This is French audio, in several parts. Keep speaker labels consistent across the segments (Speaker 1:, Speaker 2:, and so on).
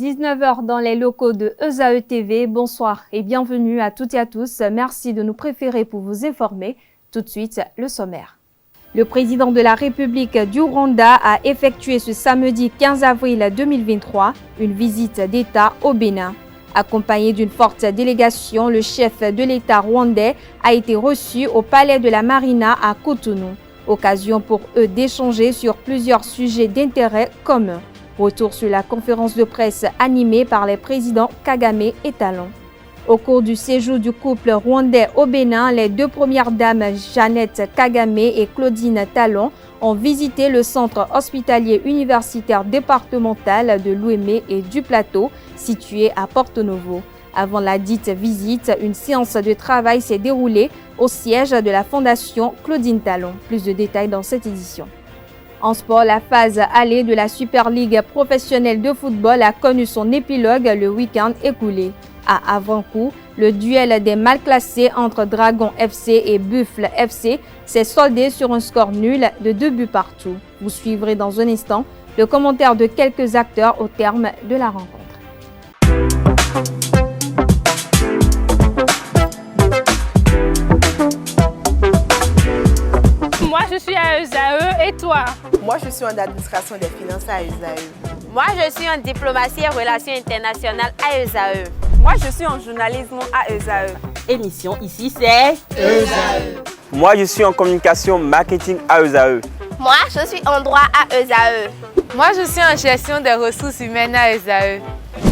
Speaker 1: 19 h dans les locaux de ESAE TV. Bonsoir et bienvenue à toutes et à tous. Merci de nous préférer pour vous informer. Tout de suite, le sommaire. Le président de la République du Rwanda a effectué ce samedi 15 avril 2023 une visite d'État au Bénin. Accompagné d'une forte délégation, le chef de l'État rwandais a été reçu au palais de la Marina à Cotonou. Occasion pour eux d'échanger sur plusieurs sujets d'intérêt commun. Retour sur la conférence de presse animée par les présidents Kagame et Talon. Au cours du séjour du couple rwandais au Bénin, les deux premières dames Jeannette Kagame et Claudine Talon ont visité le centre hospitalier universitaire départemental de l'Ouémé et du Plateau, situé à Porto Novo. Avant la dite visite, une séance de travail s'est déroulée au siège de la Fondation Claudine Talon. Plus de détails dans cette édition. En sport, la phase allée de la Super League professionnelle de football a connu son épilogue le week-end écoulé. À avant-coup, le duel des mal classés entre Dragon FC et Buffle FC s'est soldé sur un score nul de 2 buts partout. Vous suivrez dans un instant le commentaire de quelques acteurs au terme de la rencontre.
Speaker 2: Moi, je suis à ESAE et toi?
Speaker 3: Moi, je suis en administration des finances à ESAE.
Speaker 4: Moi, je suis en diplomatie et relations internationales à ESAE.
Speaker 5: Moi, je suis en journalisme à ESAE.
Speaker 6: Émission ici, c'est
Speaker 7: ESAE. Moi, je suis en communication marketing à ESAE.
Speaker 8: Moi, je suis en droit à ESAE.
Speaker 9: Moi, je suis en gestion des ressources humaines à ESAE.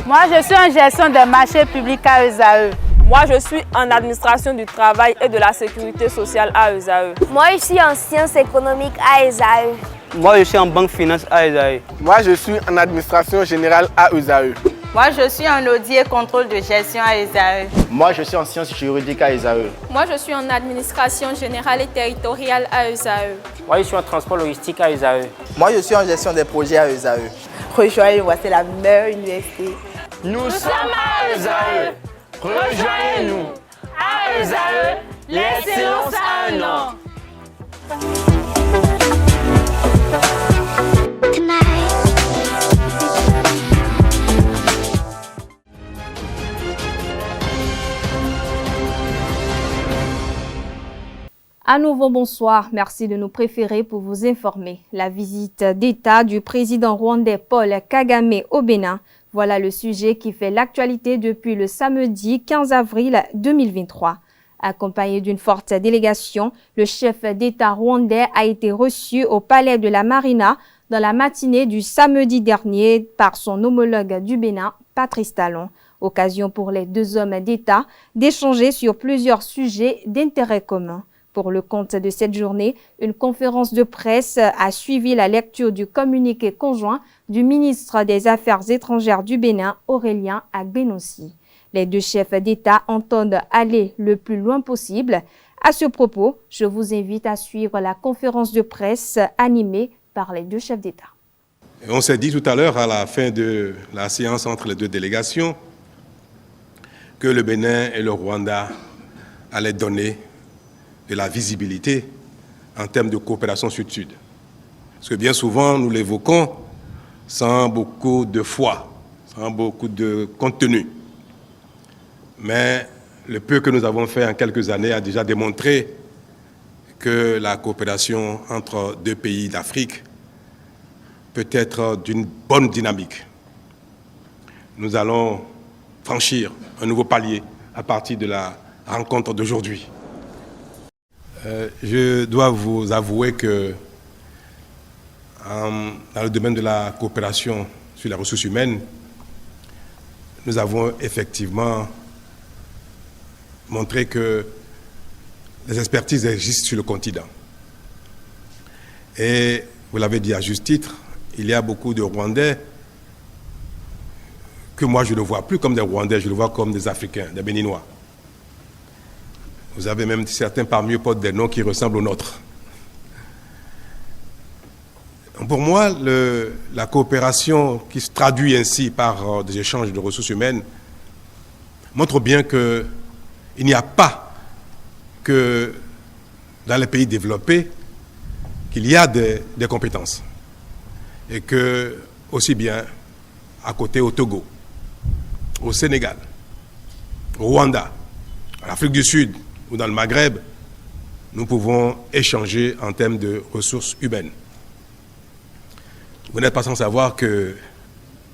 Speaker 10: Moi, je suis en gestion des marchés publics à ESAE.
Speaker 5: Moi, je suis en administration du travail et de la sécurité sociale à ESAE.
Speaker 11: Moi, je suis en sciences économiques à ESAE.
Speaker 12: Moi, je suis en banque finance à ESAE.
Speaker 13: Moi, je suis en administration générale à ESAE.
Speaker 14: Moi, je suis en audit et contrôle de gestion à ESAE.
Speaker 15: Moi, je suis en sciences juridiques à ESAE.
Speaker 16: Moi, je suis en administration générale et territoriale à ESAE.
Speaker 17: Moi, je suis en transport logistique à ESAE.
Speaker 18: Moi, je suis en gestion des projets à ESAE.
Speaker 3: Rejoignez-moi, c'est la meilleure université.
Speaker 19: Nous sommes à ESAE. Rejoignez-nous. À ESAE, l'excellence a un nom.
Speaker 1: À nouveau, bonsoir. Merci de nous préférer pour vous informer. La visite d'État du président rwandais Paul Kagame au Bénin. Voilà le sujet qui fait l'actualité depuis le samedi 15 avril 2023. Accompagné d'une forte délégation, le chef d'État rwandais a été reçu au palais de la Marina dans la matinée du samedi dernier par son homologue du Bénin, Patrice Talon. Occasion pour les deux hommes d'État d'échanger sur plusieurs sujets d'intérêt commun. Pour le compte de cette journée, une conférence de presse a suivi la lecture du communiqué conjoint du ministre des Affaires étrangères du Bénin, Aurélien Agbenossi. Les deux chefs d'État entendent aller le plus loin possible. À ce propos, je vous invite à suivre la conférence de presse animée par les deux chefs d'État.
Speaker 20: On s'est dit tout à l'heure, à la fin de la séance entre les deux délégations, que le Bénin et le Rwanda allaient donner de la visibilité en termes de coopération sud-sud. Parce que bien souvent, nous l'évoquons sans beaucoup de foi, sans beaucoup de contenu. Mais le peu que nous avons fait en quelques années a déjà démontré que la coopération entre deux pays d'Afrique peut être d'une bonne dynamique. Nous allons franchir un nouveau palier à partir de la rencontre d'aujourd'hui. Je dois vous avouer que dans le domaine de la coopération sur les ressources humaines, nous avons effectivement montré que les expertises existent sur le continent. Et vous l'avez dit à juste titre, il y a beaucoup de Rwandais que moi je ne vois plus comme des Rwandais, je le vois comme des Africains, des Béninois. Vous avez même certains parmi eux portent des noms qui ressemblent aux nôtres. Pour moi, la coopération qui se traduit ainsi par des échanges de ressources humaines montre bien qu'il n'y a pas que dans les pays développés qu'il y a des compétences. Et que, aussi bien à côté au Togo, au Sénégal, au Rwanda, en Afrique du Sud ou dans le Maghreb, nous pouvons échanger en termes de ressources humaines. Vous n'êtes pas sans savoir qu'il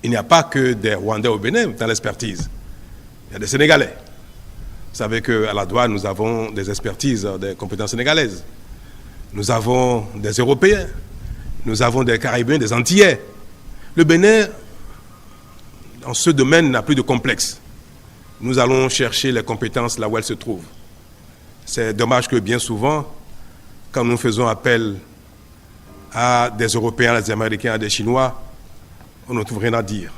Speaker 20: n'y a pas que des Rwandais au Bénin dans l'expertise. Il y a des Sénégalais. Vous savez qu'à la douane, nous avons des expertises, des compétences sénégalaises. Nous avons des Européens. Nous avons des Caribéens, des Antillais. Le Bénin, dans ce domaine, n'a plus de complexe. Nous allons chercher les compétences là où elles se trouvent. C'est dommage que bien souvent, quand nous faisons appel à des Européens, à des Américains, à des Chinois, on ne trouve rien à dire.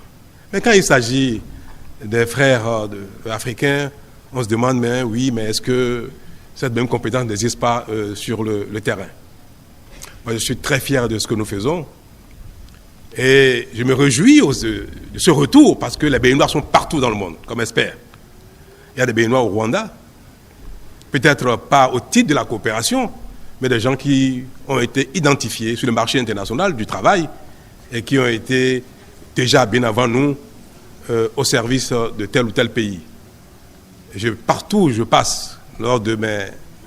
Speaker 20: Mais quand il s'agit des frères africains, on se demande, mais oui, mais est-ce que cette même compétence n'existe pas sur le terrain? Moi, je suis très fier de ce que nous faisons. Et je me réjouis de ce retour parce que les Béninois sont partout dans le monde, comme experts. Il y a des Béninois au Rwanda, peut-être pas au titre de la coopération, mais des gens qui ont été identifiés sur le marché international du travail et qui ont été déjà bien avant nous au service de tel ou tel pays. Partout où je passe, lors de mes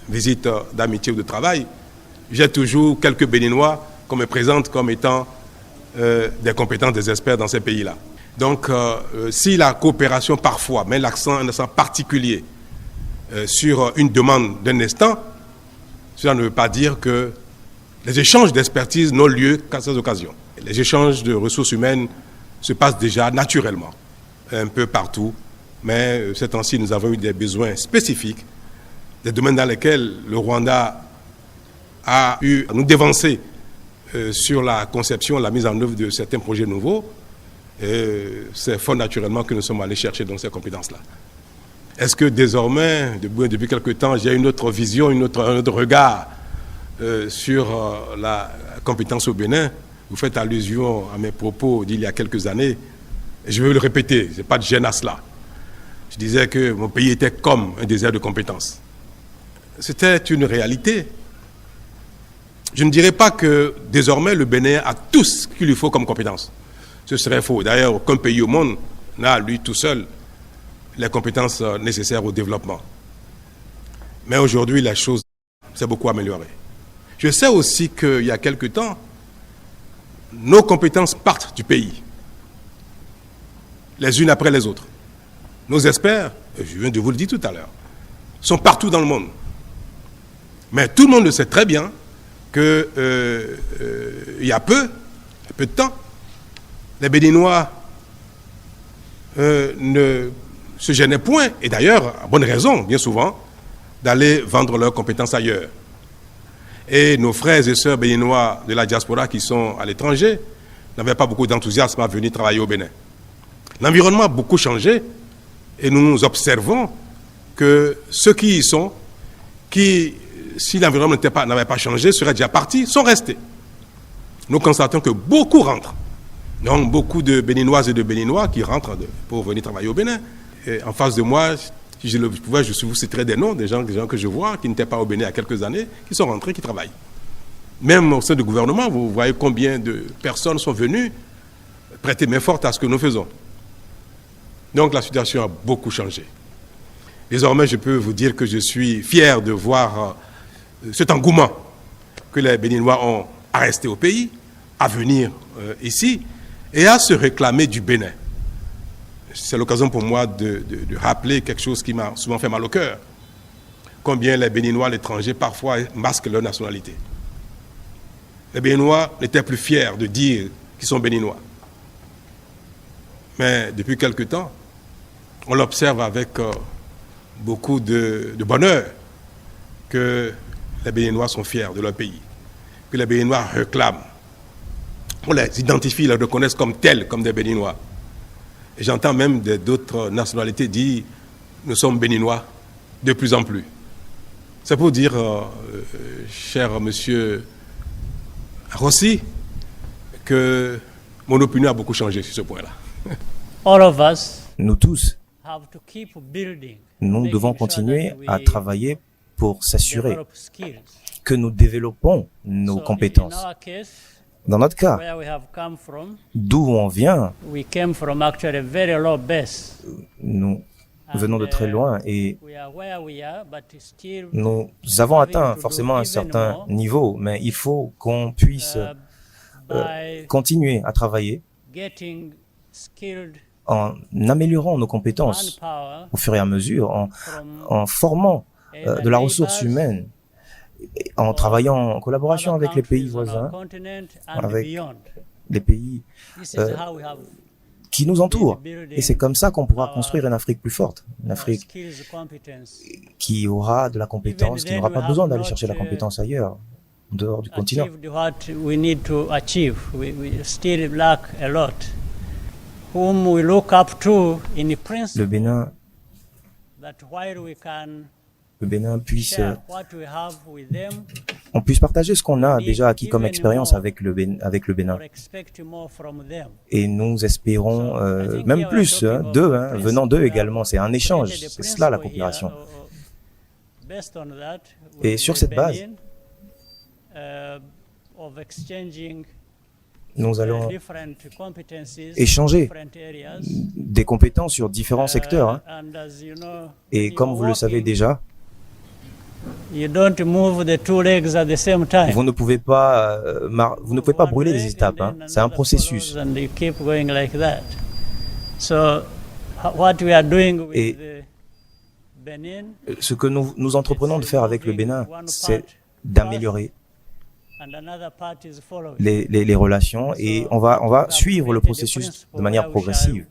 Speaker 20: visites d'amitié ou de travail, j'ai toujours quelques Béninois qu'on me présente comme étant des compétences des experts dans ces pays-là. Donc, si la coopération parfois met un accent particulier sur une demande d'un instant, cela ne veut pas dire que les échanges d'expertise n'ont lieu qu'à ces occasions. Les échanges de ressources humaines se passent déjà naturellement, un peu partout, mais ces temps-ci, nous avons eu des besoins spécifiques, des domaines dans lesquels le Rwanda a eu à nous dévancer sur la conception, la mise en œuvre de certains projets nouveaux. C'est fort naturellement que nous sommes allés chercher dans ces compétences-là. Est-ce que désormais, depuis quelque temps, j'ai une autre vision, un autre regard sur la compétence au Bénin? Vous faites allusion à mes propos d'il y a quelques années, et je vais le répéter, je n'ai pas de gêne à cela. Je disais que mon pays était comme un désert de compétences. C'était une réalité. Je ne dirais pas que désormais le Bénin a tout ce qu'il lui faut comme compétences. Ce serait faux. D'ailleurs, aucun pays au monde n'a, lui tout seul, les compétences nécessaires au développement. Mais aujourd'hui, la chose s'est beaucoup améliorée. Je sais aussi qu'il y a quelque temps, nos compétences partent du pays, les unes après les autres. Nos experts, je viens de vous le dire tout à l'heure, sont partout dans le monde. Mais tout le monde le sait très bien qu'il y a peu de temps, les Béninois ne se gênaient point, et d'ailleurs, à bonne raison, bien souvent, d'aller vendre leurs compétences ailleurs. Et nos frères et sœurs béninois de la diaspora qui sont à l'étranger n'avaient pas beaucoup d'enthousiasme à venir travailler au Bénin. L'environnement a beaucoup changé et nous observons que ceux qui y sont, qui, si l'environnement n'avait pas changé, seraient déjà partis, sont restés. Nous constatons que beaucoup rentrent. Donc beaucoup de Béninoises et de Béninois qui rentrent pour venir travailler au Bénin. Et en face de moi, si je le pouvais, je vous citerai des noms, des gens que je vois qui n'étaient pas au Bénin il y a quelques années, qui sont rentrés, qui travaillent. Même au sein du gouvernement, vous voyez combien de personnes sont venues prêter main forte à ce que nous faisons. Donc la situation a beaucoup changé. Désormais, je peux vous dire que je suis fier de voir cet engouement que les Béninois ont à rester au pays, à venir ici et à se réclamer du Bénin. C'est l'occasion pour moi de rappeler quelque chose qui m'a souvent fait mal au cœur. Combien les Béninois à l'étranger parfois masquent leur nationalité. Les Béninois n'étaient plus fiers de dire qu'ils sont Béninois. Mais depuis quelque temps, on l'observe avec beaucoup de bonheur que les Béninois sont fiers de leur pays, que les Béninois réclament. On les identifie, les reconnaissent comme tels, comme des Béninois. Et j'entends même d'autres nationalités dire « nous sommes Béninois de plus en plus ». C'est pour dire, cher monsieur Rossi, que mon opinion a beaucoup changé sur ce point-là.
Speaker 21: Nous tous, nous devons continuer à travailler pour s'assurer que nous développons nos compétences. Dans notre cas, d'où on vient, nous venons de très loin et nous avons atteint forcément un certain niveau, mais il faut qu'on puisse continuer à travailler en améliorant nos compétences au fur et à mesure, en formant de la ressource humaine, en travaillant en collaboration avec les pays voisins, avec les pays qui nous entourent. Et c'est comme ça qu'on pourra construire une Afrique plus forte, une Afrique qui aura de la compétence, qui n'aura pas besoin d'aller chercher la compétence ailleurs, en dehors du continent. Le Bénin puisse, on puisse partager ce qu'on a déjà acquis comme expérience avec le Bénin. Et nous espérons même plus d'eux, venant d'eux également. C'est un échange, c'est cela la coopération. Et sur cette base, nous allons échanger des compétences sur différents secteurs. Et comme vous le savez déjà, vous ne pouvez pas brûler les étapes. C'est un processus. Et ce que nous entreprenons de faire avec le Bénin, c'est d'améliorer les relations et on va suivre le processus de manière progressive.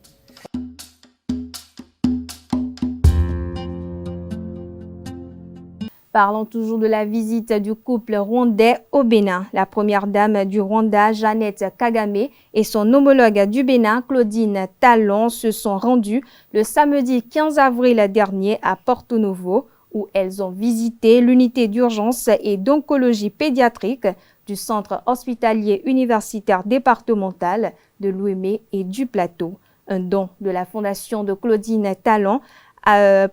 Speaker 1: Parlons toujours de la visite du couple rwandais au Bénin. La première dame du Rwanda, Jeannette Kagame, et son homologue du Bénin, Claudine Talon, se sont rendus le samedi 15 avril dernier à Porto Novo, où elles ont visité l'unité d'urgence et d'oncologie pédiatrique du centre hospitalier universitaire départemental de l'Ouémé et du Plateau. Un don de la fondation de Claudine Talon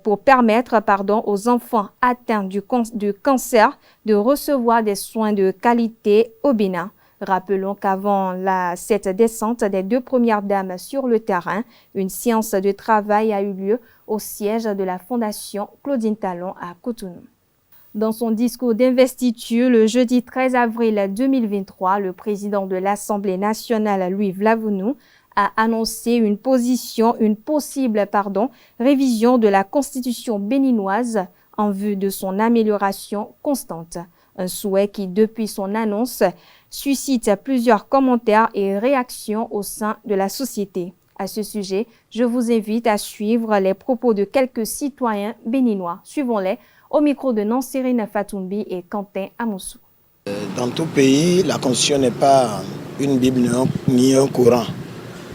Speaker 1: pour permettre aux enfants atteints du cancer de recevoir des soins de qualité au Bénin. Rappelons qu'avant cette descente des deux premières dames sur le terrain, une séance de travail a eu lieu au siège de la Fondation Claudine Talon à Cotonou. Dans son discours d'investiture le jeudi 13 avril 2023, le président de l'Assemblée nationale, Louis Vlavounou, a annoncé une possible révision de la Constitution béninoise en vue de son amélioration constante. Un souhait qui, depuis son annonce, suscite plusieurs commentaires et réactions au sein de la société. À ce sujet, je vous invite à suivre les propos de quelques citoyens béninois. Suivons-les au micro de Nansérine Fatoumbi et Quentin Amoussou.
Speaker 2: Dans tout pays, la Constitution n'est pas une Bible ni un Coran.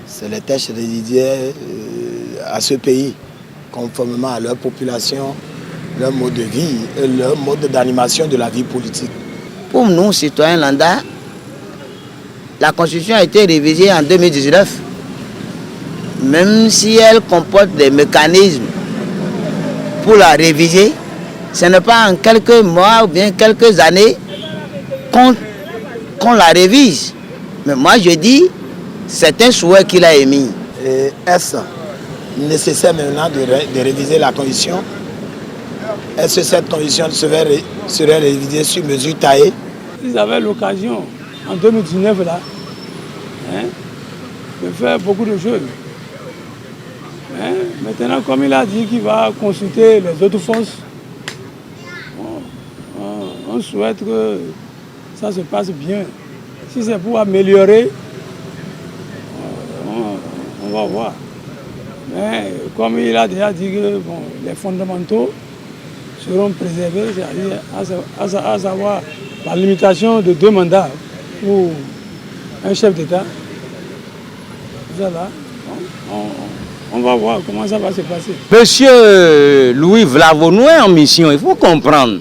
Speaker 2: C'est les textes dédiés à ce pays, conformément à leur population, leur mode de vie et leur mode d'animation de la vie politique.
Speaker 22: Pour nous, citoyens lambda, la Constitution a été révisée en 2019. Même si elle comporte des mécanismes pour la réviser, ce n'est pas en quelques mois ou bien quelques années qu'on la révise. Mais moi je dis, c'est un souhait qu'il a émis.
Speaker 2: Est-ce nécessaire maintenant de réviser la Constitution? Est-ce que cette Constitution serait révisée sur mesure taillée?
Speaker 23: Ils avaient l'occasion, en 2019, là, de faire beaucoup de choses. Maintenant, comme il a dit qu'il va consulter les autres forces, on souhaite que ça se passe bien. Si c'est pour améliorer, on va voir. Mais comme il a déjà dit que les fondamentaux seront préservés, c'est-à-dire à savoir la limitation de 2 mandats pour un chef d'État. Voilà. On va voir comment ça va se passer.
Speaker 22: Monsieur Louis Vlavounou est en mission, il faut comprendre.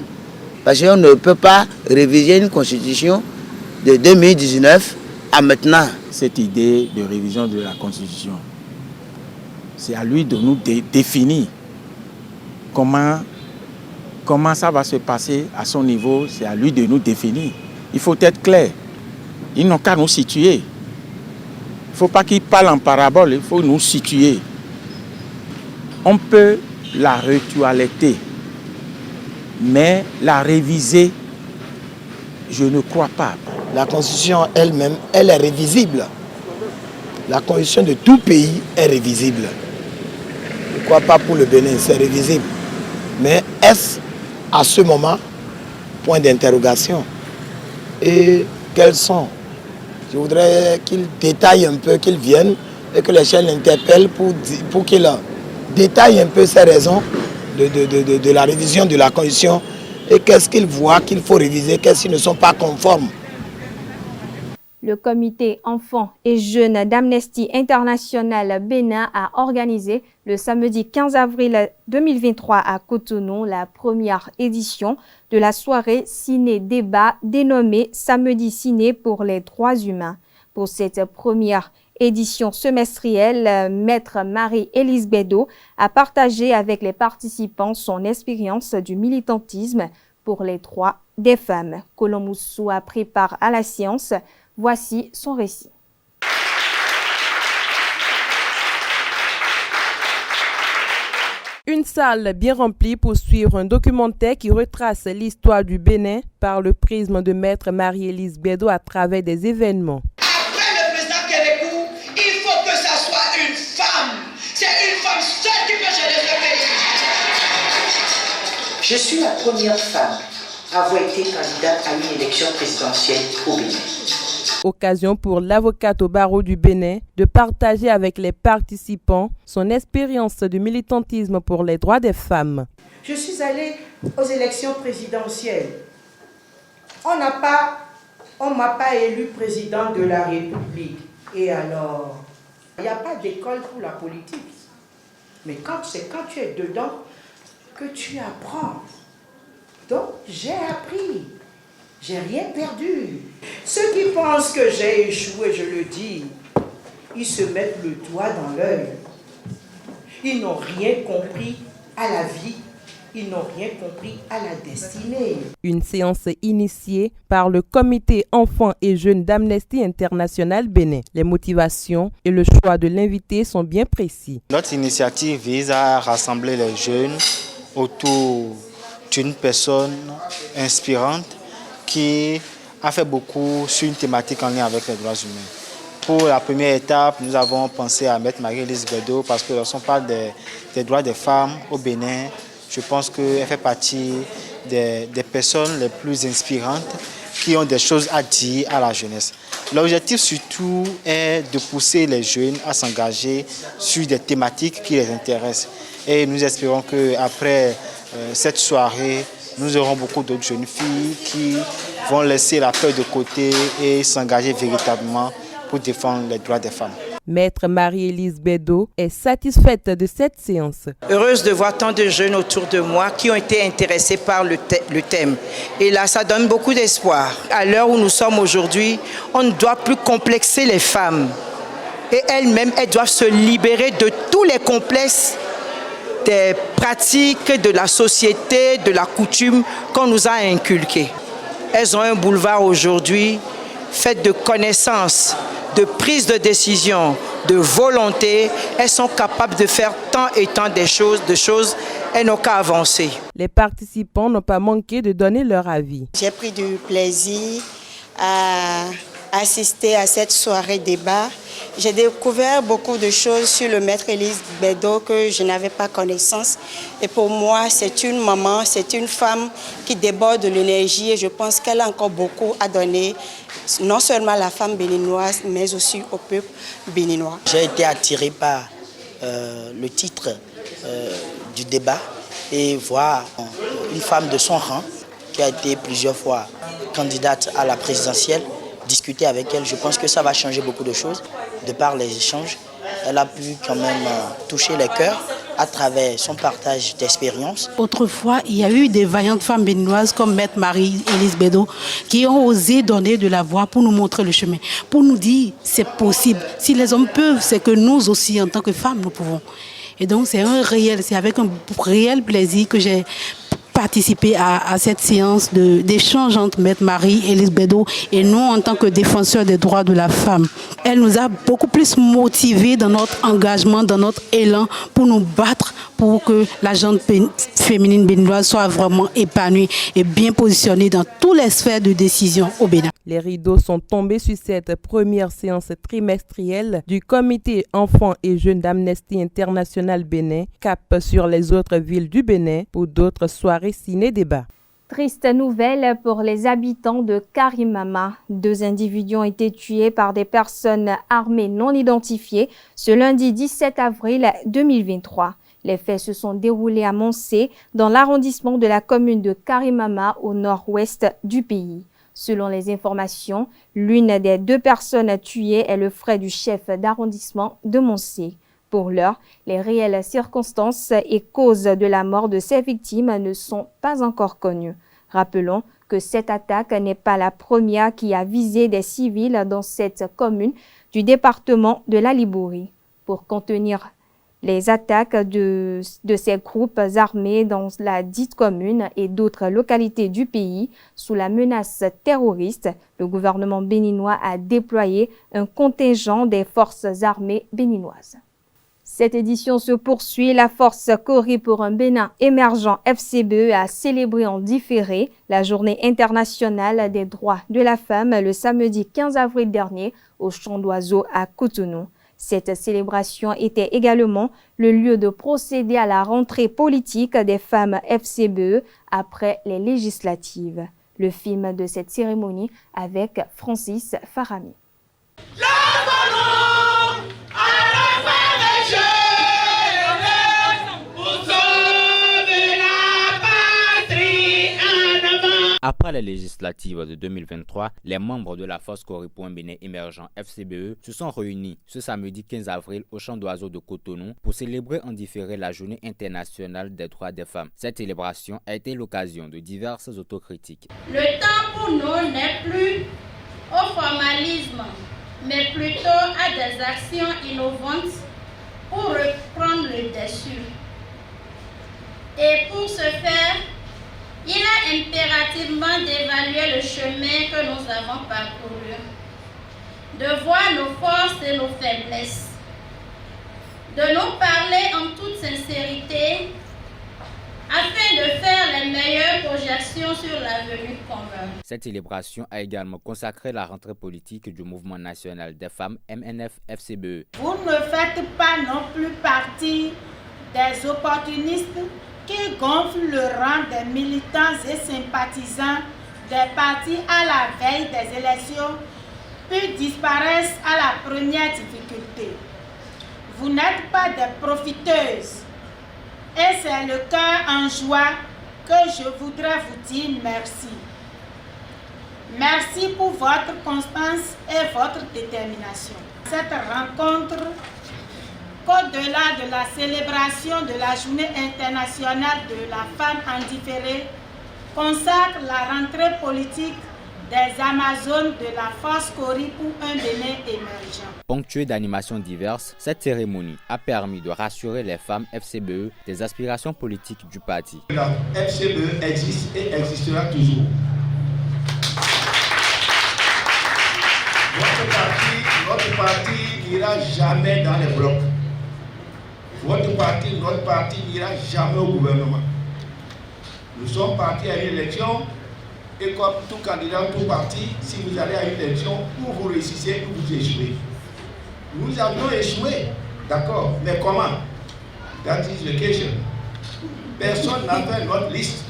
Speaker 22: Parce qu'on ne peut pas réviser une constitution de 2019 à maintenant.
Speaker 24: Cette idée de révision de la constitution, c'est à lui de nous définir comment ça va se passer à son niveau, c'est à lui de nous définir. Il faut être clair. Ils n'ont qu'à nous situer. Il ne faut pas qu'ils parlent en parabole, il faut nous situer. On peut la retoiletter, mais la réviser, je ne crois pas.
Speaker 2: La Constitution elle-même, elle est révisible. La Constitution de tout pays est révisible. Je ne crois pas pour le Bénin, c'est révisible. Mais est-ce à ce moment, point d'interrogation? Et quels sont? Je voudrais qu'ils détaillent un peu, qu'ils viennent et que les chefs l'interpellent pour qu'ils détaillent un peu ces raisons de la révision de la Constitution et qu'est-ce qu'ils voient qu'il faut réviser, qu'est-ce qui ne sont pas conformes.
Speaker 1: Le comité enfants et jeunes d'Amnesty International Bénin a organisé le samedi 15 avril 2023 à Cotonou la première édition de la soirée ciné-débat dénommée Samedi Ciné pour les droits humains. Pour cette première édition semestrielle, Maître Marie-Élise Bédo a partagé avec les participants son expérience du militantisme pour les droits des femmes. Kolomoussou a pris part à la séance. Voici son récit.
Speaker 4: Une salle bien remplie pour suivre un documentaire qui retrace l'histoire du Bénin par le prisme de Maître Marie-Élise Bédo à travers des événements.
Speaker 6: Après le président Kérékou, il faut que ça soit une femme. C'est une femme seule qui peut gérer ce pays.
Speaker 7: Je suis la première femme à avoir été candidate à une élection présidentielle au Bénin.
Speaker 4: Occasion pour l'avocate au barreau du Bénin de partager avec les participants son expérience de militantisme pour les droits des femmes.
Speaker 7: Je suis allée aux élections présidentielles. On m'a pas élu président de la République. Et alors, il n'y a pas d'école pour la politique. Mais c'est quand tu es dedans que tu apprends. Donc, j'ai appris. J'ai rien perdu. Ceux qui pensent que j'ai échoué, je le dis, ils se mettent le doigt dans l'œil. Ils n'ont rien compris à la vie. Ils n'ont rien compris à la destinée.
Speaker 4: Une séance initiée par le comité enfants et jeunes d'Amnesty International Bénin. Les motivations et le choix de l'invité sont bien précis.
Speaker 15: Notre initiative vise à rassembler les jeunes autour d'une personne inspirante qui a fait beaucoup sur une thématique en lien avec les droits humains. Pour la première étape, nous avons pensé à Maître Marie-Élise Bédo parce que lorsqu'on parle des droits des femmes au Bénin, je pense qu'elle fait partie des personnes les plus inspirantes qui ont des choses à dire à la jeunesse. L'objectif surtout est de pousser les jeunes à s'engager sur des thématiques qui les intéressent. Et nous espérons qu'après cette soirée, nous aurons beaucoup d'autres jeunes filles qui vont laisser la peur de côté et s'engager véritablement pour défendre les droits des femmes.
Speaker 4: Maître Marie-Élise Bédo est satisfaite de cette séance.
Speaker 7: Heureuse de voir tant de jeunes autour de moi qui ont été intéressés par le thème. Et là, ça donne beaucoup d'espoir. À l'heure où nous sommes aujourd'hui, on ne doit plus complexer les femmes. Et elles-mêmes, elles doivent se libérer de tous les complexes des pratiques de la société, de la coutume qu'on nous a inculquées. Elles ont un boulevard aujourd'hui fait de connaissances, de prise de décision, de volonté. Elles sont capables de faire tant et tant de choses, elles n'ont qu'à avancer.
Speaker 4: Les participants n'ont pas manqué de donner leur avis.
Speaker 8: J'ai pris du plaisir à assister à cette soirée débat. J'ai découvert beaucoup de choses sur le Maître Élise Bédo que je n'avais pas connaissance. Et pour moi, c'est une maman, c'est une femme qui déborde de l'énergie et je pense qu'elle a encore beaucoup à donner, non seulement à la femme béninoise, mais aussi au peuple béninois.
Speaker 22: J'ai été attiré par le titre du débat et voir une femme de son rang qui a été plusieurs fois candidate à la présidentielle. Discuter avec elle, je pense que ça va changer beaucoup de choses de par les échanges. Elle a pu quand même toucher les cœurs à travers son partage d'expérience.
Speaker 10: Autrefois, il y a eu des vaillantes femmes béninoises comme Maître Marie-Élise Bédo qui ont osé donner de la voix pour nous montrer le chemin, pour nous dire c'est possible. Si les hommes peuvent, c'est que nous aussi, en tant que femmes, nous pouvons. Et donc c'est avec un réel plaisir que j'ai participer à cette séance d'échange entre Maître Marie-Élise Bédot et nous en tant que défenseurs des droits de la femme. Elle nous a beaucoup plus motivés dans notre engagement, dans notre élan pour nous battre pour que la gente féminine béninoise soit vraiment épanouie et bien positionnée dans toutes les sphères de décision au Bénin.
Speaker 4: Les rideaux sont tombés sur cette première séance trimestrielle du Comité Enfants et Jeunes d'Amnesty International Bénin, cap sur les autres villes du Bénin pour d'autres soirées ciné-débat.
Speaker 1: Triste nouvelle pour les habitants de Karimama. 2 individus ont été tués par des personnes armées non identifiées ce lundi 17 avril 2023. Les faits se sont déroulés à Monsé, dans l'arrondissement de la commune de Karimama, au nord-ouest du pays. Selon les informations, l'une des 2 personnes tuées est le frère du chef d'arrondissement de Monsé. Pour l'heure, les réelles circonstances et causes de la mort de ces victimes ne sont pas encore connues. Rappelons que cette attaque n'est pas la première qui a visé des civils dans cette commune du département de la Libourie. Pour contenir les attaques de ces groupes armés dans la dite commune et d'autres localités du pays sous la menace terroriste, le gouvernement béninois a déployé un contingent des forces armées béninoises. Cette édition se poursuit. La force Cori pour un Bénin émergent FCBE a célébré en différé la journée internationale des droits de la femme le samedi 15 avril dernier au Champ d'Oiseaux à Cotonou. Cette célébration était également le lieu de procéder à la rentrée politique des femmes FCBE après les législatives. Le film de cette cérémonie avec Francis Farami.
Speaker 5: Après les législatives de 2023, les membres de la force Cori pour un Bénin émergent FCBE se sont réunis ce samedi 15 avril au Champ d'Oiseaux de Cotonou pour célébrer en différé la journée internationale des droits des femmes. Cette célébration a été l'occasion de diverses autocritiques.
Speaker 9: Le temps pour nous n'est plus au formalisme, mais plutôt à des actions innovantes pour reprendre le dessus. Et pour ce faire, il est impérativement d'évaluer le chemin que nous avons parcouru, de voir nos forces et nos faiblesses, de nous parler en toute sincérité afin de faire les meilleures projections sur l'avenir commun.
Speaker 5: Cette célébration a également consacré la rentrée politique du Mouvement national des femmes MNF-FCBE.
Speaker 11: Vous ne faites pas non plus partie des opportunistes qui gonflent le rang des militants et sympathisants des partis à la veille des élections, puis disparaissent à la première difficulté. Vous n'êtes pas des profiteuses. Et c'est le cœur en joie que je voudrais vous dire merci. Merci pour votre constance et votre détermination. Cette rencontre, qu'au-delà de la célébration de la Journée internationale de la femme en différé, consacre la rentrée politique des Amazones de la force Cori pour un Bénin émergent.
Speaker 5: Ponctuée d'animations diverses, cette cérémonie a permis de rassurer les femmes FCBE des aspirations politiques du parti.
Speaker 12: La FCBE existe et existera toujours. Notre parti n'ira jamais dans les blocs. Notre parti n'ira jamais au gouvernement. Nous sommes partis à une élection et comme tout candidat, tout parti, si vous allez à une élection, ou vous réussissez ou vous échouez. Nous avions échoué, d'accord, mais comment? That is the question. Personne n'a fait notre liste.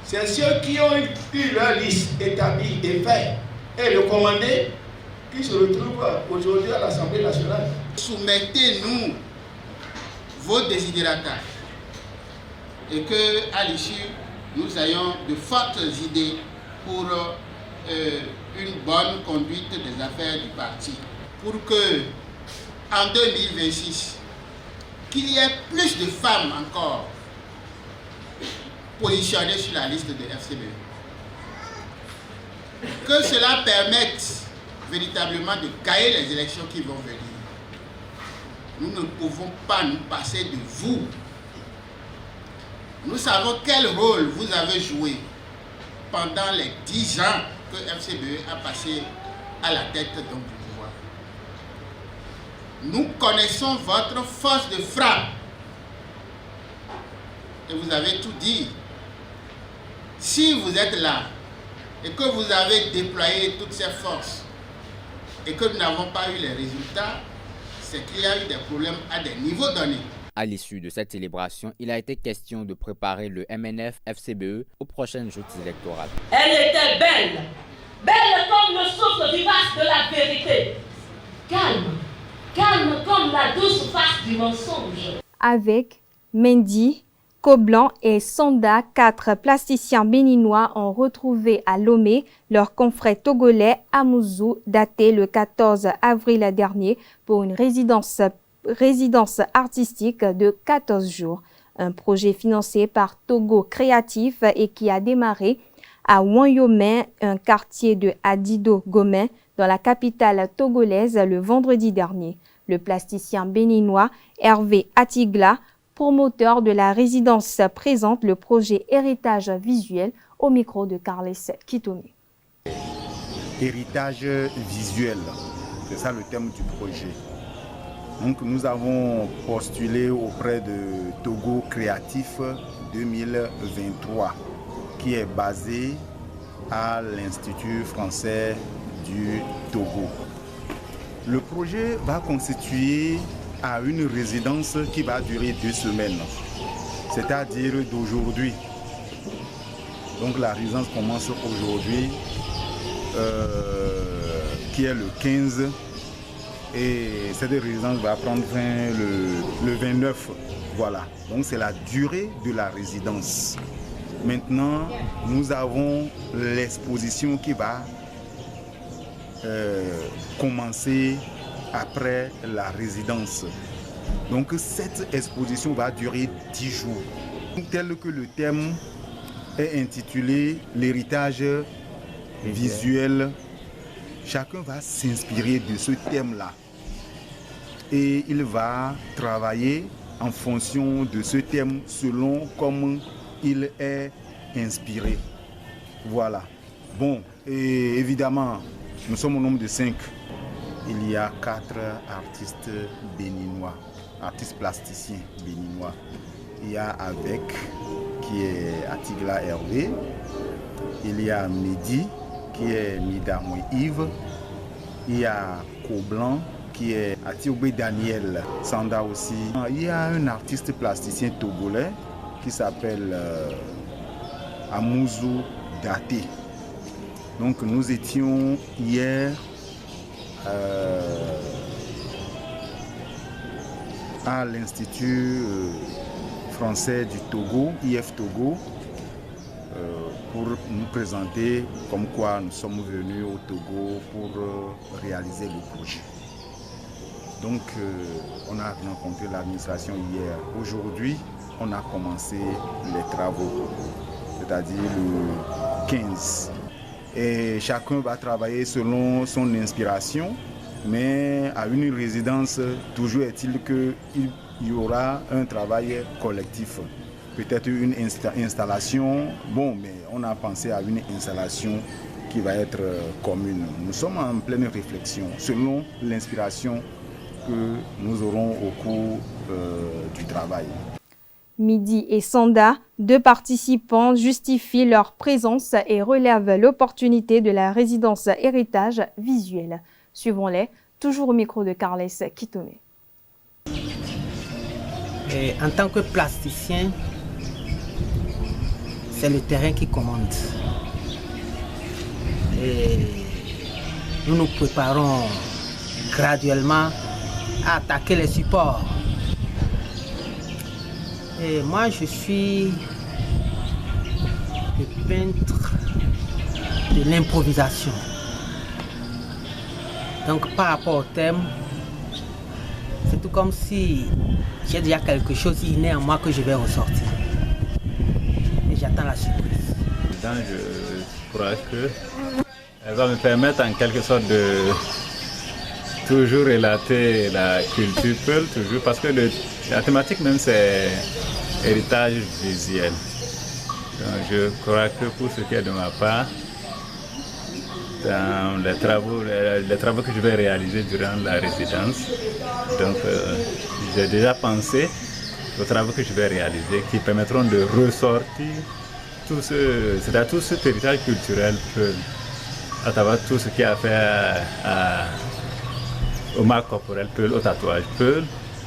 Speaker 12: C'est ceux qui ont eu leur liste établie et faite et recommandée qui se retrouvent aujourd'hui à l'Assemblée nationale.
Speaker 25: Soumettez-nous vos désidératas et qu'à l'issue, nous ayons de fortes idées pour une bonne conduite des affaires du parti. Pour que, en 2026, qu'il y ait plus de femmes encore positionnées sur la liste de FCBE. Que cela permette véritablement de gagner les élections qui vont venir. Nous ne pouvons pas nous passer de vous. Nous savons quel rôle vous avez joué pendant les 10 ans que FCBE a passé à la tête donc, du pouvoir. Nous connaissons votre force de frappe. Et vous avez tout dit. Si vous êtes là et que vous avez déployé toutes ces forces et que nous n'avons pas eu les résultats, c'est qu'il y a eu des problèmes à des niveaux donnés.
Speaker 5: À l'issue de cette célébration, il a été question de préparer le MNF-FCBE aux prochaines joutes électorales.
Speaker 13: Elle était belle, belle comme le souffle vivace de la vérité, calme, calme comme la douce face du mensonge.
Speaker 1: Avec Mendy, Koblan et Sonda, 4 plasticiens béninois ont retrouvé à Lomé leur confrère togolais Amouzou, daté le 14 avril dernier pour une résidence artistique de 14 jours. Un projet financé par Togo Créatif et qui a démarré à Wanyomé, un quartier de Adido-Gomé, dans la capitale togolaise le vendredi dernier. Le plasticien béninois Hervé Atigla, promoteur de la résidence, présente le projet Héritage visuel au micro de Carles Kitome.
Speaker 14: Héritage visuel, c'est ça le thème du projet. Donc nous avons postulé auprès de Togo Créatif 2023 qui est basé à l'Institut français du Togo. Le projet va constituer à une résidence qui va durer 2 semaines, c'est-à-dire d'aujourd'hui. Donc la résidence commence aujourd'hui, qui est le 15, et cette résidence va prendre fin le 29. Voilà, donc c'est la durée de la résidence. Maintenant, nous avons l'exposition qui va commencer après la résidence. Donc cette exposition va durer 10 jours. Tel que le thème est intitulé l'héritage visuel, chacun va s'inspirer de ce thème-là. Et il va travailler en fonction de ce thème selon comment il est inspiré. Voilà. Bon, et évidemment, nous sommes au nombre de 5. Il y a 4 artistes béninois, artistes plasticiens béninois. Il y a Avec, qui est Atigla Hervé. Il y a Mehdi, qui est Midamwe Yves. Il y a Koblan, qui est Atiobé Daniel Sanda aussi. Il y a un artiste plasticien togolais qui s'appelle Amouzou Daté. Donc nous étions hier à l'Institut français du Togo, IF Togo, pour nous présenter comme quoi nous sommes venus au Togo pour réaliser le projet. Donc on a rencontré l'administration hier. Aujourd'hui, on a commencé les travaux, c'est-à-dire le 15. Et chacun va travailler selon son inspiration, mais à une résidence, toujours est-il qu'il y aura un travail collectif. Peut-être une installation, bon, mais on a pensé à une installation qui va être commune. Nous sommes en pleine réflexion, selon l'inspiration que nous aurons au cours du travail.
Speaker 1: Mehdi et Sonda, 2 participants, justifient leur présence et relèvent l'opportunité de la résidence héritage visuel. Suivons-les, toujours au micro de Carles Kitome.
Speaker 16: Et en tant que plasticien, c'est le terrain qui commande. Et nous nous préparons graduellement à attaquer les supports. Et moi, je suis le peintre de l'improvisation. Donc, par rapport au thème, c'est tout comme si j'ai déjà quelque chose inné en moi que je vais ressortir. Et j'attends la surprise.
Speaker 17: Je crois qu'elle va me permettre en quelque sorte de toujours relater la culture Peul, toujours, parce que la thématique même c'est héritage visuel. Donc, je crois que pour ce qui est de ma part, dans les travaux que je vais réaliser durant la résidence, donc j'ai déjà pensé aux travaux que je vais réaliser qui permettront de ressortir tout ce héritage culturel à travers tout ce qui a fait aux marques corporelles, au tatouage,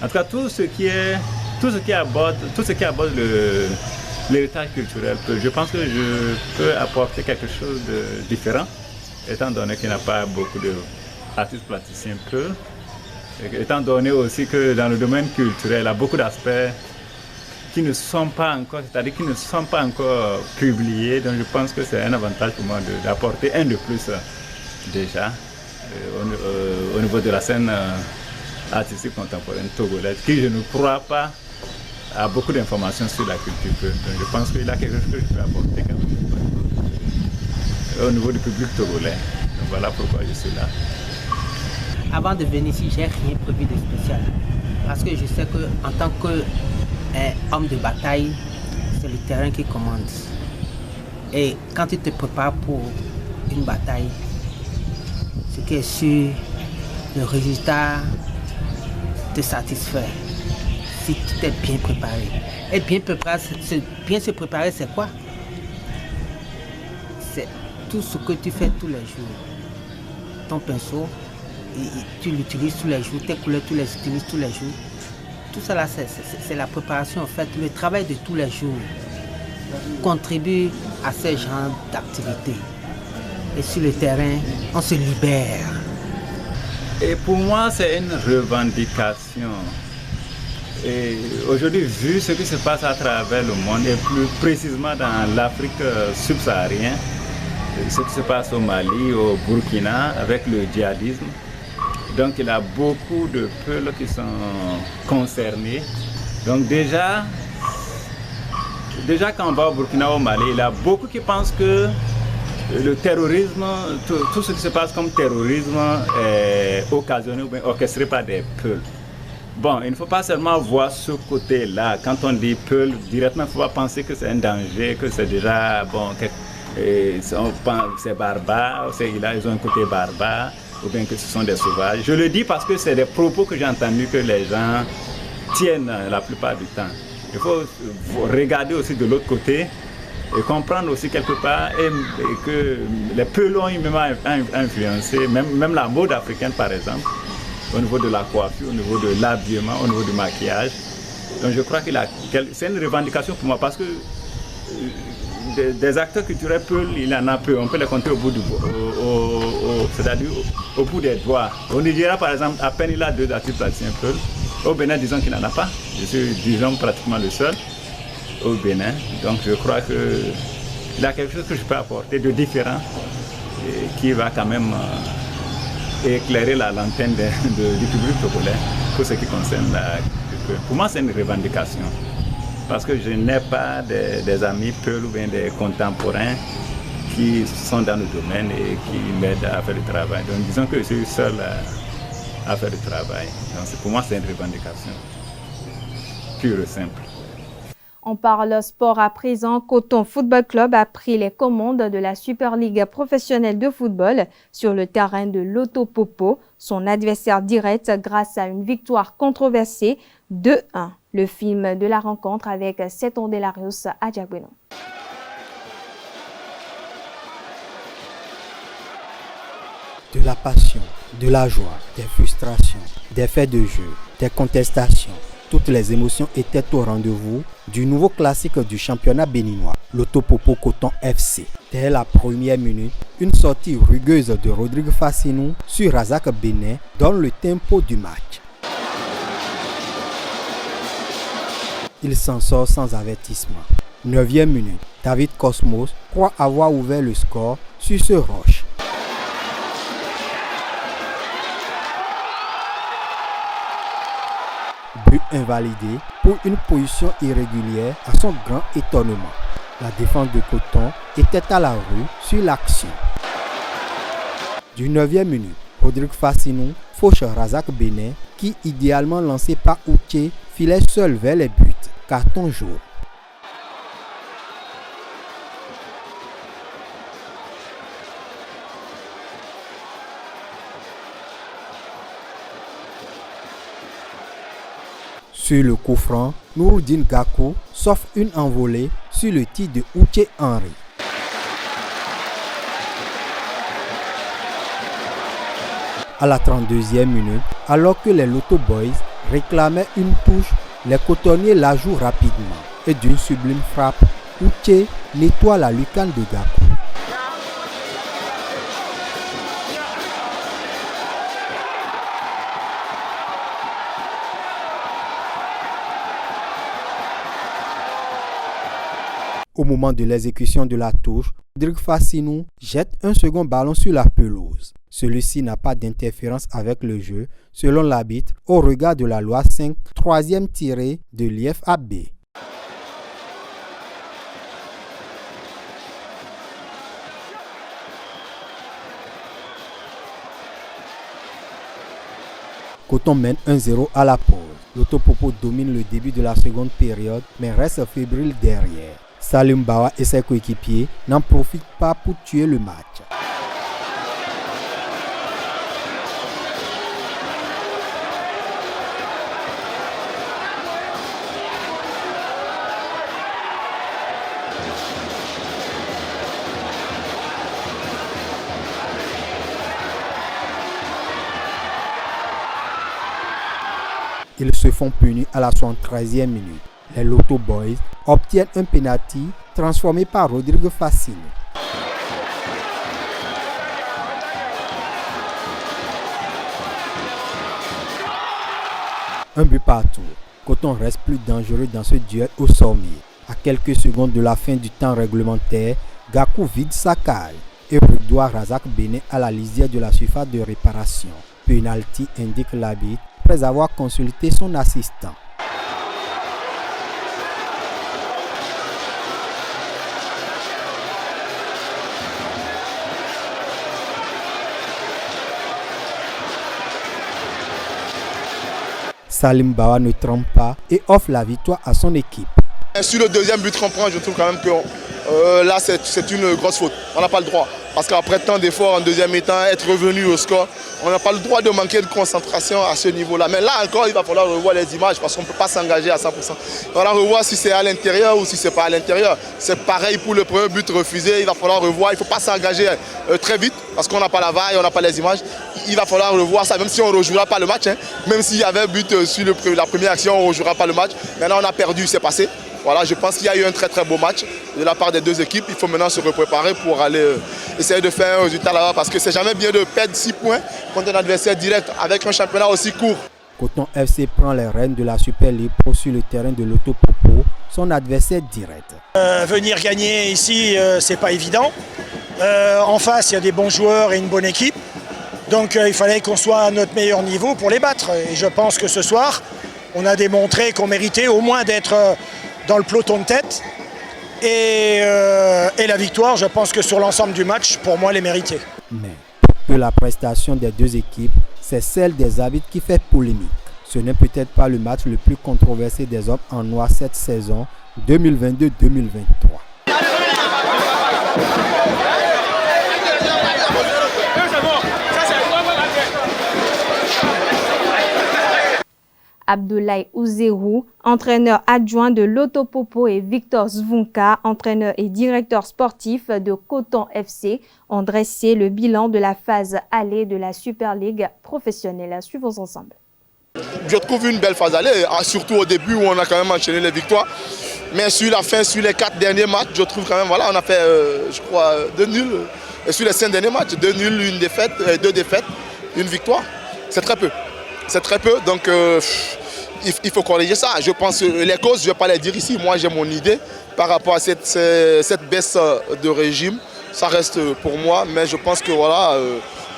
Speaker 17: en tout cas tout ce qui aborde l'héritage culturel. Je pense que je peux apporter quelque chose de différent, étant donné qu'il n'y a pas beaucoup d'artistes plasticiens étant donné aussi que dans le domaine culturel, il y a beaucoup d'aspects qui ne sont pas encore, c'est-à-dire qui ne sont pas encore publiés. Donc je pense que c'est un avantage pour moi d'apporter un de plus déjà au niveau de la scène artistique contemporaine togolaise, qui je ne crois pas a beaucoup d'informations sur la culture. Donc je pense qu'il y a quelque chose que je peux apporter quand même au niveau du public togolais. Donc voilà pourquoi je suis là.
Speaker 16: Avant de venir ici, j'ai rien prévu de spécial. Parce que je sais qu'en tant qu'homme de bataille, c'est le terrain qui commande. Et quand tu te prépares pour une bataille, ce qui est sûr, le résultat te satisfait si tu t'es bien préparé. Et bien se préparer, c'est quoi? C'est tout ce que tu fais tous les jours. Ton pinceau, tu l'utilises tous les jours, tes couleurs, tu les utilises tous les jours. Tout ça là, c'est la préparation en fait. Le travail de tous les jours contribue à ce genre d'activité. Et sur le terrain, on se libère.
Speaker 17: Et pour moi, c'est une revendication. Et aujourd'hui, vu ce qui se passe à travers le monde, et plus précisément dans l'Afrique subsaharienne, ce qui se passe au Mali, au Burkina, avec le djihadisme, donc il y a beaucoup de peuples qui sont concernés. Donc déjà quand on va au Burkina, au Mali, il y a beaucoup qui pensent que le terrorisme, tout ce qui se passe comme terrorisme est occasionné ou bien orchestré par des peuples. Bon, il ne faut pas seulement voir ce côté-là. Quand on dit peuple, directement, il ne faut pas penser que c'est un danger, que c'est déjà, bon, c'est barbare, ils ont un côté barbare, ou bien que ce sont des sauvages. Je le dis parce que c'est des propos que j'ai entendus que les gens tiennent la plupart du temps. Il faut regarder aussi de l'autre côté et comprendre aussi quelque part et que les peuples ont même influencé, même la mode africaine par exemple, au niveau de la coiffure, au niveau de l'habillement, au niveau du maquillage. Donc je crois que c'est une revendication pour moi parce que des acteurs culturels, il y en a peu, on peut les compter au bout c'est-à-dire au bout des doigts. Au Nigeria par exemple, à peine il a 2 artistes plasticiens Peul. Au Bénin, disons qu'il n'en a pas. Je suis, disons, pratiquement le seul au Bénin. Donc je crois qu'il y a quelque chose que je peux apporter de différent et qui va quand même éclairer la lanterne du public togolais pour ce qui concerne la culture. Pour moi, c'est une revendication. Parce que je n'ai pas des amis Peul ou bien des contemporains qui sont dans le domaine et qui m'aident à faire le travail. Donc disons que je suis seul à faire le travail. Donc pour moi, c'est une revendication pure et simple.
Speaker 1: On parle sport à présent. Coton Football Club a pris les commandes de la Super Ligue professionnelle de football sur le terrain de l'Autopopo, son adversaire direct grâce à une victoire controversée 2-1. Le film de la rencontre avec Seton Delarius à Diagbeno.
Speaker 3: De la passion, de la joie, des frustrations, des faits de jeu, des contestations. Toutes les émotions étaient au rendez-vous du nouveau classique du championnat béninois, l'Autopopo Coton FC. Dès la première minute, une sortie rugueuse de Rodrigue Fassinou sur Razak Benet donne le tempo du match. Il s'en sort sans avertissement. 9e minute, David Cosmos croit avoir ouvert le score sur ce rush. But invalidé pour une position irrégulière à son grand étonnement. La défense de Coton était à la rue sur l'action. Du 9e minute, Rodrigue Fassinou fauche Razak Benin qui, idéalement lancé par Outié, filait seul vers les buts. Carton jaune. Sur le coup franc, Nouroudine Gakou s'offre une envolée sur le tir de Outié Henry. À la 32e minute, alors que les Loto Boys réclamaient une touche, les cotonniers la jouent rapidement et d'une sublime frappe, Outié nettoie la lucarne de Gakou. Au moment de l'exécution de la touche, Rodrigue Fassinou jette un second ballon sur la pelouse. Celui-ci n'a pas d'interférence avec le jeu, selon l'arbitre, au regard de la loi 5, troisième tiré de l'IFAB. Coton mène 1-0 à la pause. L'Autopopo domine le début de la seconde période, mais reste fébrile derrière. Salim Bawa et ses coéquipiers n'en profitent pas pour tuer le match. Ils se font punir à la 73e minute. Les Loto Boys obtiennent un penalty transformé par Rodrigue Fassinou. Un but partout. Coton reste plus dangereux dans ce duel au sommier. À quelques secondes de la fin du temps réglementaire, Gakou vide sa cage et redoit Razak Benin à la lisière de la surface de réparation. Penalty indique l'arbitre après avoir consulté son assistant. Salim Bawa ne trompe pas et offre la victoire à son équipe.
Speaker 18: Sur le deuxième but qu'on prend, je trouve quand même que là c'est une grosse faute. On n'a pas le droit. Parce qu'après tant d'efforts en deuxième mi-temps, être revenu au score, on n'a pas le droit de manquer de concentration à ce niveau-là. Mais là encore, il va falloir revoir les images parce qu'on ne peut pas s'engager à 100%. On va revoir si c'est à l'intérieur ou si ce n'est pas à l'intérieur. C'est pareil pour le premier but refusé, il va falloir revoir. Il ne faut pas s'engager très vite parce qu'on n'a pas la vaille, on n'a pas les images. Il va falloir revoir ça, même si on ne rejouera pas le match. Même s'il y avait un but sur la première action, on ne rejouera pas le match. Maintenant, on a perdu, c'est passé. Voilà, je pense qu'il y a eu un très très beau match de la part des deux équipes. Il faut maintenant se préparer pour aller essayer de faire un résultat là-bas parce que c'est jamais bien de perdre 6 points contre un adversaire direct avec un championnat aussi court.
Speaker 3: Coton FC prend les rênes de la Super League Pro sur le terrain de l'Autopopo, son adversaire direct.
Speaker 19: Venir gagner ici, c'est pas évident. En face, il y a des bons joueurs et une bonne équipe. Donc il fallait qu'on soit à notre meilleur niveau pour les battre. Et je pense que ce soir, on a démontré qu'on méritait au moins d'être dans le peloton de tête. Et la victoire, je pense que sur l'ensemble du match, pour moi, elle est méritée.
Speaker 3: Mais pour que la prestation des deux équipes, c'est celle des arbitres qui fait polémique. Ce n'est peut-être pas le match le plus controversé des hommes en noir cette saison 2022-2023.
Speaker 1: Abdoulaye Ouzérou, entraîneur adjoint de l'Autopopo, et Victor Zvunka, entraîneur et directeur sportif de Coton FC, ont dressé le bilan de la phase allée de la Super League professionnelle. Suivons ensemble.
Speaker 18: Je trouve une belle phase allée, surtout au début où on a quand même enchaîné les victoires. Mais sur la fin, sur les 4 derniers matchs, je trouve quand même, voilà, on a fait, je crois, 2 nuls. Et sur les 5 derniers matchs, 2 nuls, 2 défaites, 1 victoire. C'est très peu. C'est très peu, donc il faut corriger ça. Je pense que les causes, je ne vais pas les dire ici. Moi, j'ai mon idée par rapport à cette baisse de régime. Ça reste pour moi, mais je pense que voilà,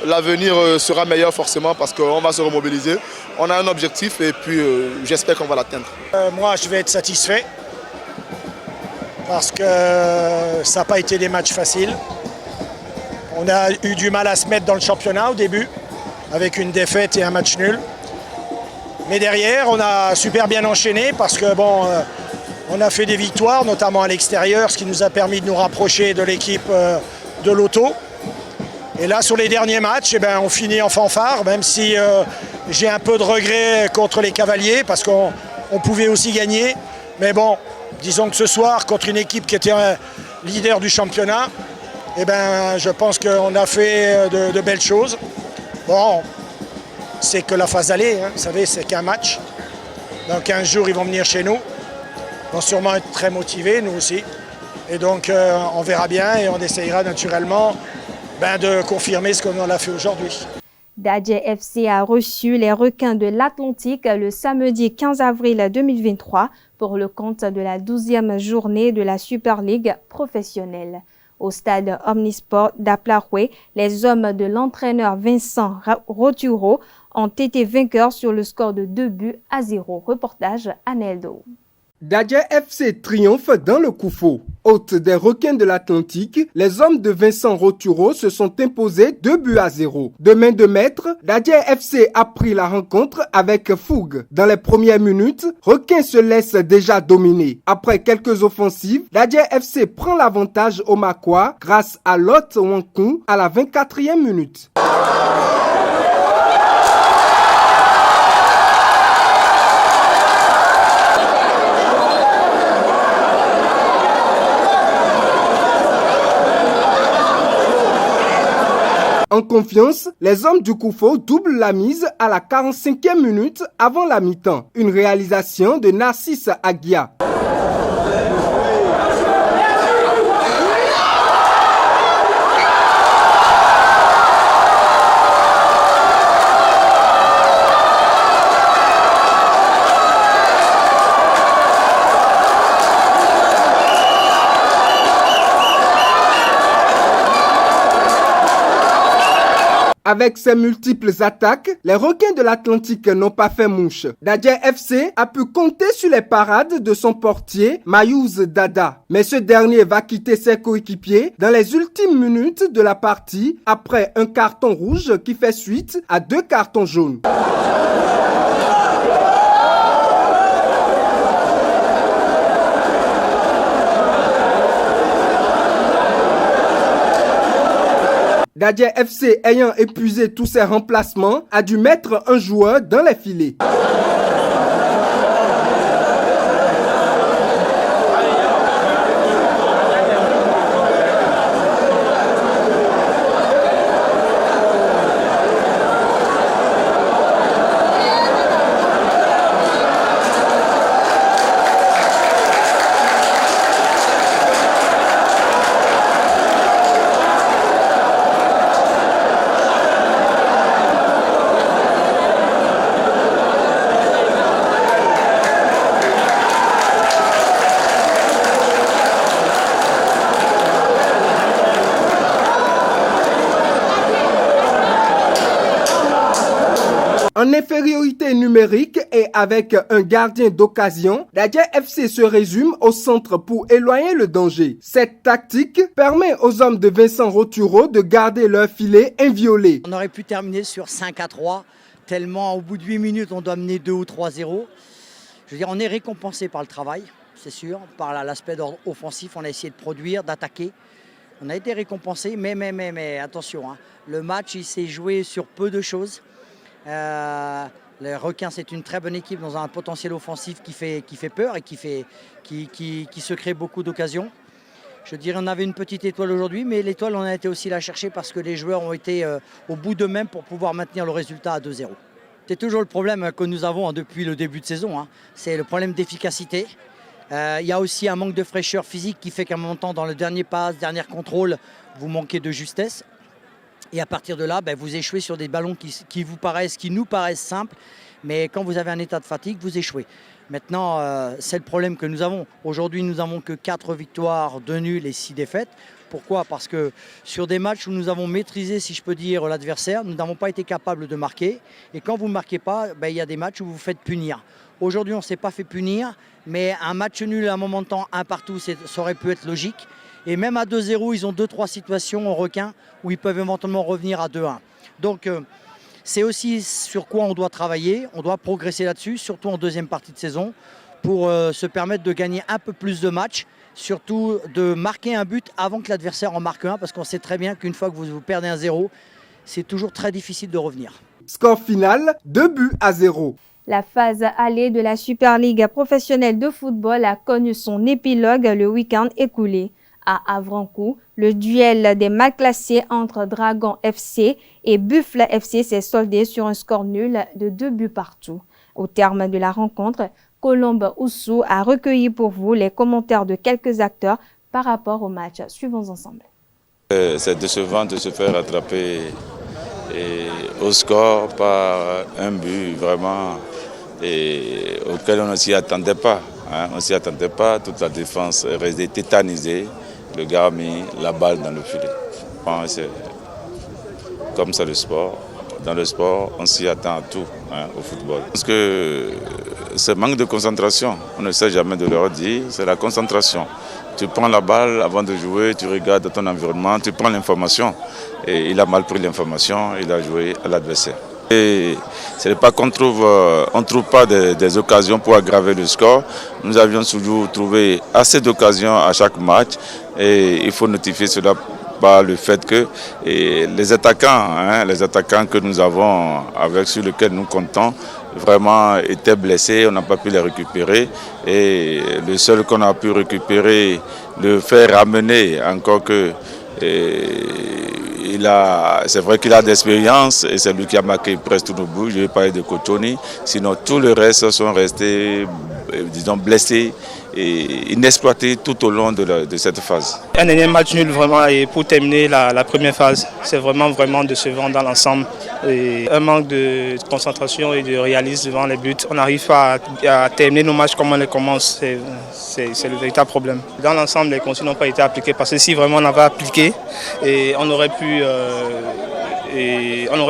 Speaker 18: l'avenir sera meilleur forcément parce qu'on va se remobiliser. On a un objectif et puis j'espère qu'on va l'atteindre.
Speaker 19: Moi, je vais être satisfait parce que ça n'a pas été des matchs faciles. On a eu du mal à se mettre dans le championnat au début. avec une défaite et un match nul. Mais derrière, on a super bien enchaîné parce que on a fait des victoires, notamment à l'extérieur, ce qui nous a permis de nous rapprocher de l'équipe de Loto. Et là, sur les derniers matchs, on finit en fanfare, même si j'ai un peu de regret contre les Cavaliers parce qu'on pouvait aussi gagner. Mais bon, disons que ce soir, contre une équipe qui était leader du championnat, je pense qu'on a fait de belles choses. Bon, c'est que la phase aller, vous savez, c'est qu'un match. Dans 15 jours, ils vont venir chez nous. Ils vont sûrement être très motivés, nous aussi. Et donc, on verra bien et on essayera naturellement de confirmer ce qu'on a fait aujourd'hui.
Speaker 1: Dadje FC a reçu les Requins de l'Atlantique le samedi 15 avril 2023 pour le compte de la 12e journée de la Super League professionnelle. Au stade Omnisport d'Aplaroué, les hommes de l'entraîneur Vincent Roturo ont été vainqueurs sur le score de 2-0. Reportage Aneldo.
Speaker 2: Dadje FC triomphe dans le Koufo. Hôte des Requins de l'Atlantique, les hommes de Vincent Roturo se sont imposés 2-0. De main de maître, Dadje FC a pris la rencontre avec fougue. Dans les premières minutes, Requins se laisse déjà dominer. Après quelques offensives, Dadje FC prend l'avantage au Makwa grâce à Lot Wankun à la 24e minute. En confiance, les hommes du Koufo doublent la mise à la 45e minute avant la mi-temps. Une réalisation de Narcisse Aguia. Avec ses multiples attaques, les Requins de l'Atlantique n'ont pas fait mouche. Dadje FC a pu compter sur les parades de son portier, Mayouz Dada. Mais ce dernier va quitter ses coéquipiers dans les ultimes minutes de la partie après un carton rouge qui fait suite à 2 cartons jaunes. Dadje FC, ayant épuisé tous ses remplacements, a dû mettre un joueur dans les filets. En infériorité numérique et avec un gardien d'occasion, Dadje FC se résume au centre pour éloigner le danger. Cette tactique permet aux hommes de Vincent Roturo de garder leur filet inviolé.
Speaker 20: On aurait pu terminer sur 5-3, tellement au bout de 8 minutes on doit mener 2 ou 3-0. Je veux dire, on est récompensé par le travail, c'est sûr, par l'aspect offensif, on a essayé de produire, d'attaquer. On a été récompensé, mais attention, le match il s'est joué sur peu de choses. Les Requins, c'est une très bonne équipe dans un potentiel offensif qui fait peur et qui se crée beaucoup d'occasions. Je dirais on avait une petite étoile aujourd'hui, mais l'étoile on a été aussi la chercher parce que les joueurs ont été au bout d'eux-mêmes pour pouvoir maintenir le résultat à 2-0. C'est toujours le problème que nous avons depuis le début de saison, c'est le problème d'efficacité. Il y a aussi un manque de fraîcheur physique qui fait qu'à un moment donné, dans le dernier passe, dernier contrôle, vous manquez de justesse. Et à partir de là, vous échouez sur des ballons qui nous paraissent simples, mais quand vous avez un état de fatigue, vous échouez. Maintenant, c'est le problème que nous avons. Aujourd'hui, nous n'avons que 4 victoires, 2 nuls et 6 défaites. Pourquoi? Parce que sur des matchs où nous avons maîtrisé, si je peux dire, l'adversaire, nous n'avons pas été capables de marquer. Et quand vous ne marquez pas, il y a des matchs où vous vous faites punir. Aujourd'hui, on ne s'est pas fait punir, mais un match nul à un moment de temps, 1 partout, ça aurait pu être logique. Et même à 2-0, ils ont 2-3 situations en Requins où ils peuvent éventuellement revenir à 2-1. Donc, c'est aussi sur quoi on doit travailler, on doit progresser là-dessus, surtout en deuxième partie de saison, pour se permettre de gagner un peu plus de matchs, surtout de marquer un but avant que l'adversaire en marque un, parce qu'on sait très bien qu'une fois que vous perdez un 0, c'est toujours très difficile de revenir.
Speaker 2: Score final, 2-0.
Speaker 1: La phase allée de la Super League professionnelle de football a connu son épilogue le week-end écoulé. À Avrancourt, le duel des mal classés entre Dragon FC et Buffle FC s'est soldé sur un score nul de 2 buts partout. Au terme de la rencontre, Colombe Oussou a recueilli pour vous les commentaires de quelques acteurs par rapport au match. Suivons ensemble.
Speaker 6: C'est décevant de se faire rattraper au score par un but vraiment auquel on ne s'y attendait pas. On ne s'y attendait pas, toute la défense est restée tétanisée. Le gars a mis la balle dans le filet. C'est comme ça le sport. Dans le sport, on s'y attend à tout au football. Parce que ce manque de concentration, on ne sait jamais de leur dire, c'est la concentration. Tu prends la balle avant de jouer, tu regardes ton environnement, tu prends l'information. Et il a mal pris l'information, il a joué à l'adversaire. Et ce n'est pas qu'on ne trouve pas des occasions pour aggraver le score. Nous avions toujours trouvé assez d'occasions à chaque match et il faut notifier cela par le fait que les attaquants que nous avons, sur lesquels nous comptons, vraiment étaient blessés, on n'a pas pu les récupérer et le seul qu'on a pu récupérer, le faire ramener, encore que c'est vrai qu'il a d'expérience et c'est lui qui a marqué presque tous nos buts. Je vais parler de Kotoni. Sinon, tout le reste sont restés, disons, blessés et inexploités tout au long de cette phase.
Speaker 15: Un dernier match nul vraiment et pour terminer la première phase. C'est vraiment décevant dans l'ensemble. Un manque de concentration et de réalisme devant les buts. On n'arrive pas à terminer nos matchs comme on les commence. C'est le véritable problème. Dans l'ensemble, les consignes n'ont pas été appliquées parce que si vraiment on avait appliqué, on aurait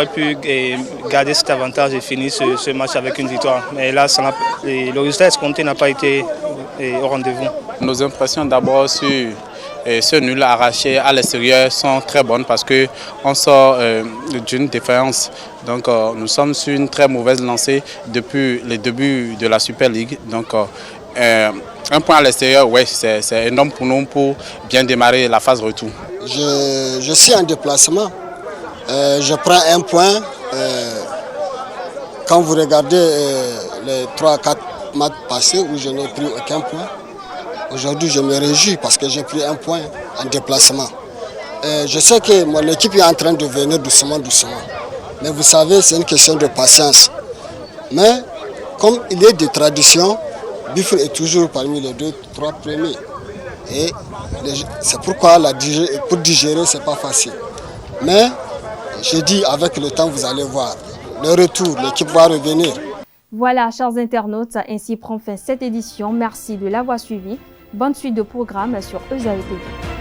Speaker 15: pu garder cet avantage et finir ce match avec une victoire. Mais là, le résultat escompté n'a pas été au rendez-vous.
Speaker 21: Nos impressions d'abord sur ce nul arraché à l'extérieur sont très bonnes parce qu'on sort d'une défaillance. Donc nous sommes sur une très mauvaise lancée depuis le début de la Super League. Donc un point à l'extérieur, ouais, c'est énorme pour nous pour bien démarrer la phase retour.
Speaker 23: Je suis en déplacement. Je prends un point. Quand vous regardez les 3-4 matchs passés où je n'ai pris aucun point, aujourd'hui je me réjouis parce que j'ai pris un point en déplacement. Je sais que mon équipe est en train de venir doucement. Mais vous savez, c'est une question de patience. Mais comme il est de tradition, Buffle est toujours parmi les 2-3 premiers. Et c'est pourquoi pour digérer, ce n'est pas facile. Mais je dis, avec le temps, vous allez voir. Le retour, l'équipe va revenir.
Speaker 1: Voilà, chers internautes, ainsi prend fin cette édition. Merci de l'avoir suivi. Bonne suite de programme sur EZAE TV.